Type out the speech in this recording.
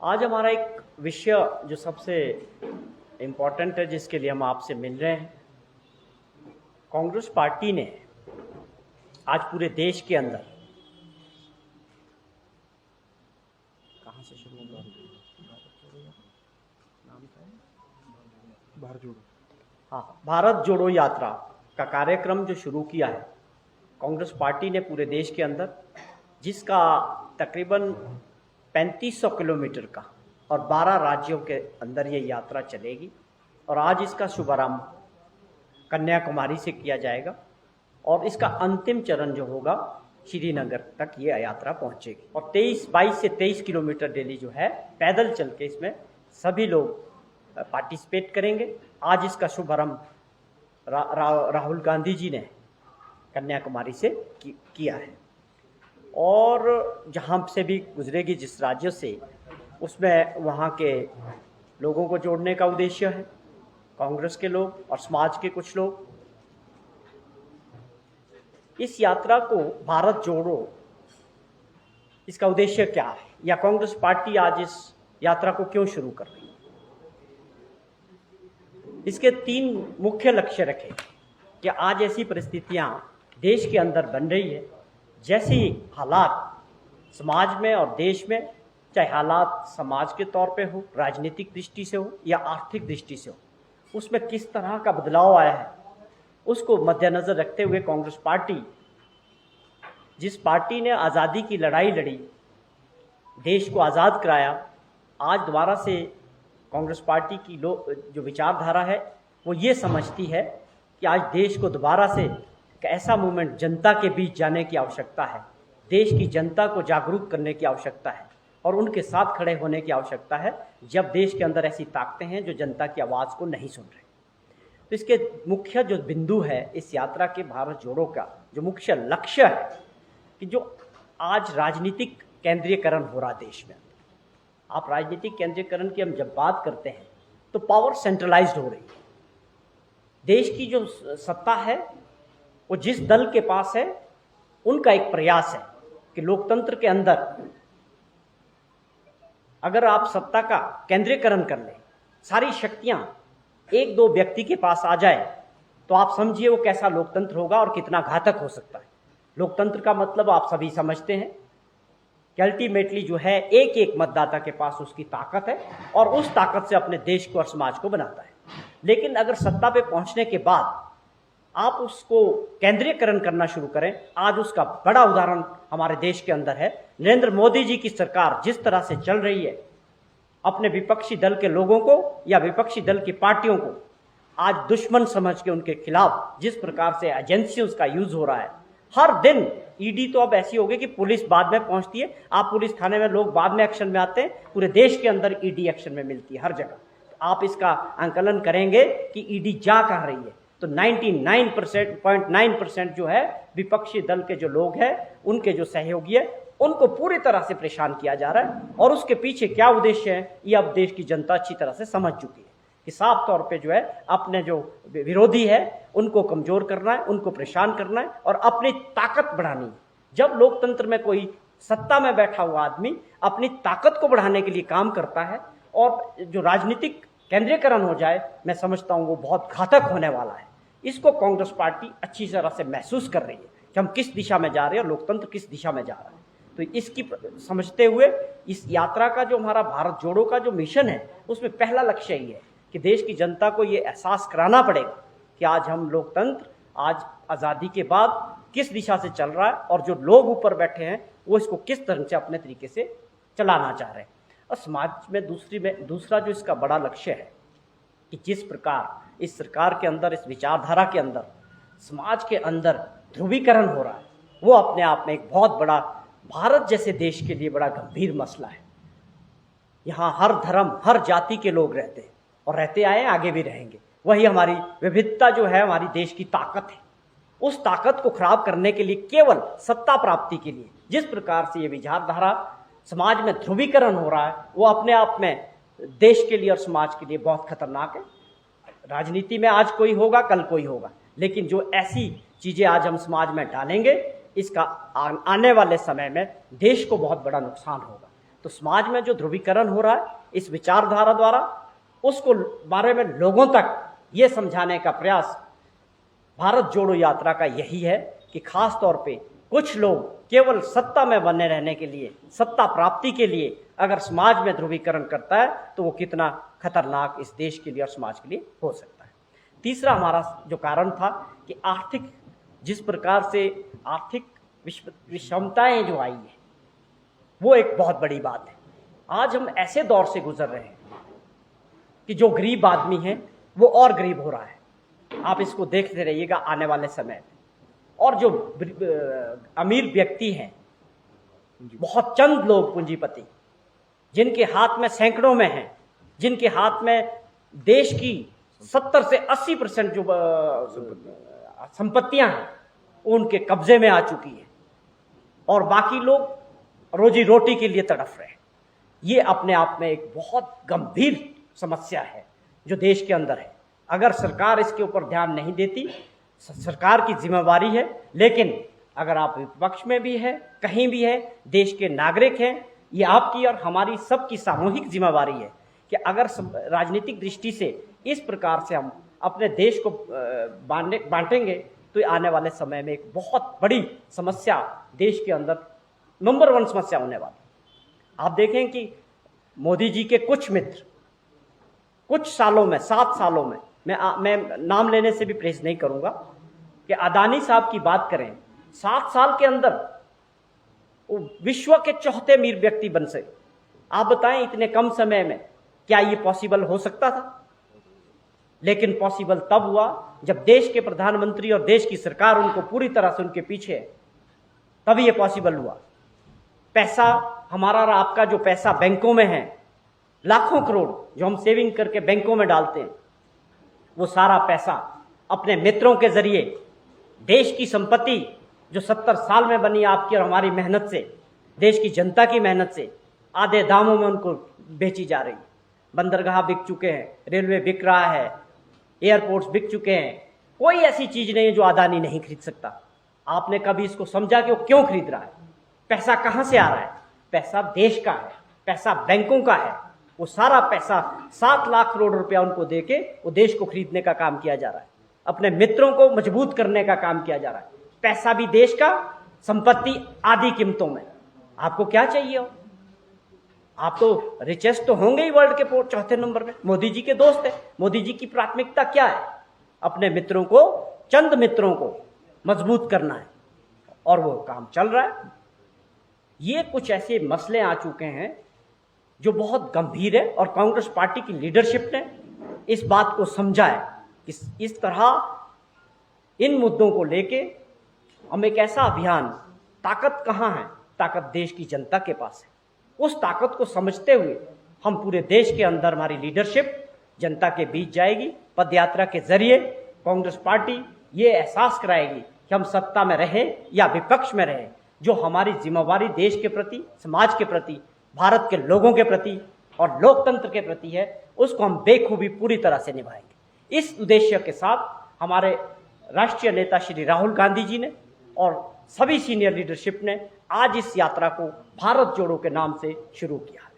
आज हमारा एक विषय जो सबसे इम्पोर्टेंट है, जिसके लिए हम आपसे मिल रहे हैं, कांग्रेस पार्टी ने आज पूरे देश के अंदर, कहाँ से शुरू होगा, भारत जोड़ो यात्रा का कार्यक्रम जो शुरू किया है कांग्रेस पार्टी ने पूरे देश के अंदर, जिसका तकरीबन 3500 किलोमीटर का और 12 राज्यों के अंदर ये यात्रा चलेगी। और आज इसका शुभारंभ कन्याकुमारी से किया जाएगा और इसका अंतिम चरण जो होगा श्रीनगर तक ये यात्रा पहुंचेगी। और 22 से 23 किलोमीटर डेली जो है पैदल चल के इसमें सभी लोग पार्टिसिपेट करेंगे। आज इसका शुभारंभ राहुल गांधी जी ने कन्याकुमारी से किया है और जहाँ से भी गुजरेगी जिस राज्य से, उसमें वहाँ के लोगों को जोड़ने का उद्देश्य है। कांग्रेस के लोग और समाज के कुछ लोग इस यात्रा को भारत जोड़ो, इसका उद्देश्य क्या है, या कांग्रेस पार्टी आज इस यात्रा को क्यों शुरू कर रही है, इसके 3 मुख्य लक्ष्य रखे कि आज ऐसी परिस्थितियां देश के अंदर बन रही है, जैसी हालात समाज में और देश में, चाहे हालात समाज के तौर पे हो, राजनीतिक दृष्टि से हो या आर्थिक दृष्टि से हो, उसमें किस तरह का बदलाव आया है, उसको मद्देनज़र रखते हुए कांग्रेस पार्टी, जिस पार्टी ने आज़ादी की लड़ाई लड़ी, देश को आज़ाद कराया, आज दोबारा से कांग्रेस पार्टी की जो विचारधारा है वो ये समझती है कि आज देश को दोबारा से एक ऐसा मूवमेंट जनता के बीच जाने की आवश्यकता है, देश की जनता को जागरूक करने की आवश्यकता है और उनके साथ खड़े होने की आवश्यकता है, जब देश के अंदर ऐसी ताकतें हैं जो जनता की आवाज़ को नहीं सुन रही। तो इसके मुख्य जो बिंदु है इस यात्रा के भारत जोड़ो का जो मुख्य लक्ष्य है कि जो आज राजनीतिक केंद्रीयकरण हो रहा देश में, आप राजनीतिक केंद्रीयकरण की हम जब बात करते हैं तो पावर सेंट्रलाइज्ड हो रही है। देश की जो सत्ता है वो जिस दल के पास है, उनका एक प्रयास है कि लोकतंत्र के अंदर अगर आप सत्ता का केंद्रीकरण कर लें, सारी शक्तियां 1-2 व्यक्ति के पास आ जाए, तो आप समझिए वो कैसा लोकतंत्र होगा और कितना घातक हो सकता है। लोकतंत्र का मतलब आप सभी समझते हैं कि अल्टीमेटली जो है एक मतदाता के पास उसकी ताकत है और उस ताकत से अपने देश को और समाज को बनाता है। लेकिन अगर सत्ता पे पहुंचने के बाद आप उसको केंद्रीयकरण करना शुरू करें, आज उसका बड़ा उदाहरण हमारे देश के अंदर है। नरेंद्र मोदी जी की सरकार जिस तरह से चल रही है, अपने विपक्षी दल के लोगों को या विपक्षी दल की पार्टियों को आज दुश्मन समझ के उनके खिलाफ जिस प्रकार से एजेंसियों का यूज हो रहा है, हर दिन ईडी तो अब ऐसी हो गई कि पुलिस बाद में पहुंचती है, आप पुलिस थाने में, लोग बाद में एक्शन में आते हैं, पूरे देश के अंदर ईडी एक्शन में मिलती है हर जगह। आप इसका आंकलन करेंगे कि ईडी जा कहाँ रही है, तो 99.9% जो है विपक्षी दल के जो लोग हैं, उनके जो सहयोगी है, उनको पूरी तरह से परेशान किया जा रहा है। और उसके पीछे क्या उद्देश्य है, ये अब देश की जनता अच्छी तरह से समझ चुकी है कि साफ तौर पे जो है अपने जो विरोधी है उनको कमजोर करना है, उनको परेशान करना है और अपनी ताकत बढ़ानी है। जब लोकतंत्र में कोई सत्ता में बैठा हुआ आदमी अपनी ताकत को बढ़ाने के लिए काम करता है और जो राजनीतिक केंद्रीयकरण हो जाए, मैं समझता हूँ वो बहुत घातक होने वाला है। इसको कांग्रेस पार्टी अच्छी तरह से महसूस कर रही है कि हम किस दिशा में जा रहे हैं और लोकतंत्र किस दिशा में जा रहा है। तो इसकी समझते हुए इस यात्रा का जो हमारा भारत जोड़ो का जो मिशन है, उसमें पहला लक्ष्य ही है कि देश की जनता को ये एहसास कराना पड़ेगा कि आज हम लोकतंत्र, आज आज़ादी के बाद किस दिशा से चल रहा है और जो लोग ऊपर बैठे हैं वो इसको किस तरह से अपने तरीके से चलाना चाह रहे हैं। और समाज में दूसरा जो इसका बड़ा लक्ष्य है कि जिस प्रकार इस सरकार के अंदर, इस विचारधारा के अंदर समाज के अंदर ध्रुवीकरण हो रहा है, वो अपने आप में एक बहुत बड़ा, भारत जैसे देश के लिए बड़ा गंभीर मसला है। यहाँ हर धर्म, हर जाति के लोग रहते हैं और रहते आए, आगे भी रहेंगे। वही हमारी विविधता जो है हमारी देश की ताकत है। उस ताकत को खराब करने के लिए, केवल सत्ता प्राप्ति के लिए जिस प्रकार से ये विचारधारा समाज में ध्रुवीकरण हो रहा है, वो अपने आप में देश के लिए और समाज के लिए बहुत खतरनाक है। राजनीति में आज कोई होगा, कल कोई होगा, लेकिन जो ऐसी चीज़ें आज हम समाज में डालेंगे, इसका आने वाले समय में देश को बहुत बड़ा नुकसान होगा। तो समाज में जो ध्रुवीकरण हो रहा है इस विचारधारा द्वारा, उसको बारे में लोगों तक ये समझाने का प्रयास भारत जोड़ो यात्रा का यही है कि खास तौर पे कुछ लोग केवल सत्ता में बने रहने के लिए, सत्ता प्राप्ति के लिए अगर समाज में ध्रुवीकरण करता है तो वो कितना खतरनाक इस देश के लिए और समाज के लिए हो सकता है। तीसरा हमारा जो कारण था कि आर्थिक, जिस प्रकार से आर्थिक विषमताएं जो आई है वो एक बहुत बड़ी बात है। आज हम ऐसे दौर से गुजर रहे हैं कि जो गरीब आदमी है वो और गरीब हो रहा है। आप इसको देखते रहिएगा आने वाले समय में। और जो अमीर व्यक्ति हैं, बहुत चंद लोग पूंजीपति, जिनके हाथ में सैकड़ों में हैं, जिनके हाथ में देश की 70 से 80% जो संपत्तियां हैं उनके कब्जे में आ चुकी है और बाकी लोग रोजी रोटी के लिए तड़फ रहे हैं। ये अपने आप में एक बहुत गंभीर समस्या है जो देश के अंदर है। अगर सरकार इसके ऊपर ध्यान नहीं देती, सरकार की जिम्मेवारी है, लेकिन अगर आप विपक्ष में भी है, कहीं भी है, देश के नागरिक हैं, ये आपकी और हमारी सबकी सामूहिक जिम्मेवारी है कि अगर राजनीतिक दृष्टि से इस प्रकार से हम अपने देश को बांटेंगे तो आने वाले समय में एक बहुत बड़ी समस्या देश के अंदर नंबर 1 समस्या होने वाली। आप देखें कि मोदी जी के कुछ मित्र कुछ सालों में, 7 सालों में, मैं नाम लेने से भी परहेज नहीं करूंगा कि अदानी साहब की बात करें, 7 साल के अंदर वो विश्व के चौथे अमीर व्यक्ति बन सके। आप बताएं इतने कम समय में क्या ये पॉसिबल हो सकता था? लेकिन पॉसिबल तब हुआ जब देश के प्रधानमंत्री और देश की सरकार उनको पूरी तरह से उनके पीछे है, तभी ये पॉसिबल हुआ। पैसा हमारा और आपका जो पैसा बैंकों में है, लाखों करोड़ जो हम सेविंग करके बैंकों में डालते हैं, वो सारा पैसा अपने मित्रों के जरिए देश की संपत्ति जो 70 साल में बनी आपकी और हमारी मेहनत से, देश की जनता की मेहनत से, आधे दामों में उनको बेची जा रही है। बंदरगाह बिक चुके हैं, रेलवे बिक रहा है, एयरपोर्ट्स बिक चुके हैं। कोई ऐसी चीज नहीं है जो अदानी नहीं खरीद सकता। आपने कभी इसको समझा कि वो क्यों खरीद रहा है? पैसा कहां से आ रहा है? पैसा देश का है, पैसा बैंकों का है। वो सारा पैसा 7 लाख करोड़ रुपया उनको देके वो देश को खरीदने का काम किया जा रहा है, अपने मित्रों को मजबूत करने का काम किया जा रहा है। पैसा भी देश का, संपत्ति आधी कीमतों में। आपको क्या चाहिए हो? आप तो रिचेस्ट तो होंगे ही वर्ल्ड के 4थे नंबर में। मोदी जी के दोस्त है। मोदी जी की प्राथमिकता क्या है? अपने मित्रों को, चंद मित्रों को मजबूत करना है और वो काम चल रहा है। ये कुछ ऐसे मसले आ चुके हैं जो बहुत गंभीर है और कांग्रेस पार्टी की लीडरशिप ने इस बात को समझा है कि इस तरह इन मुद्दों को लेके हम एक ऐसा अभियान, ताकत कहाँ है? ताकत देश की जनता के पास है। उस ताकत को समझते हुए हम पूरे देश के अंदर हमारी लीडरशिप जनता के बीच जाएगी। पदयात्रा के जरिए कांग्रेस पार्टी ये एहसास कराएगी कि हम सत्ता में रहें या विपक्ष में रहें, जो हमारी जिम्मेवारी देश के प्रति, समाज के प्रति, भारत के लोगों के प्रति और लोकतंत्र के प्रति है, उसको हम बेखूबी पूरी तरह से निभाएंगे। इस उद्देश्य के साथ हमारे राष्ट्रीय नेता श्री राहुल गांधी जी ने और सभी सीनियर लीडरशिप ने आज इस यात्रा को भारत जोड़ो के नाम से शुरू किया।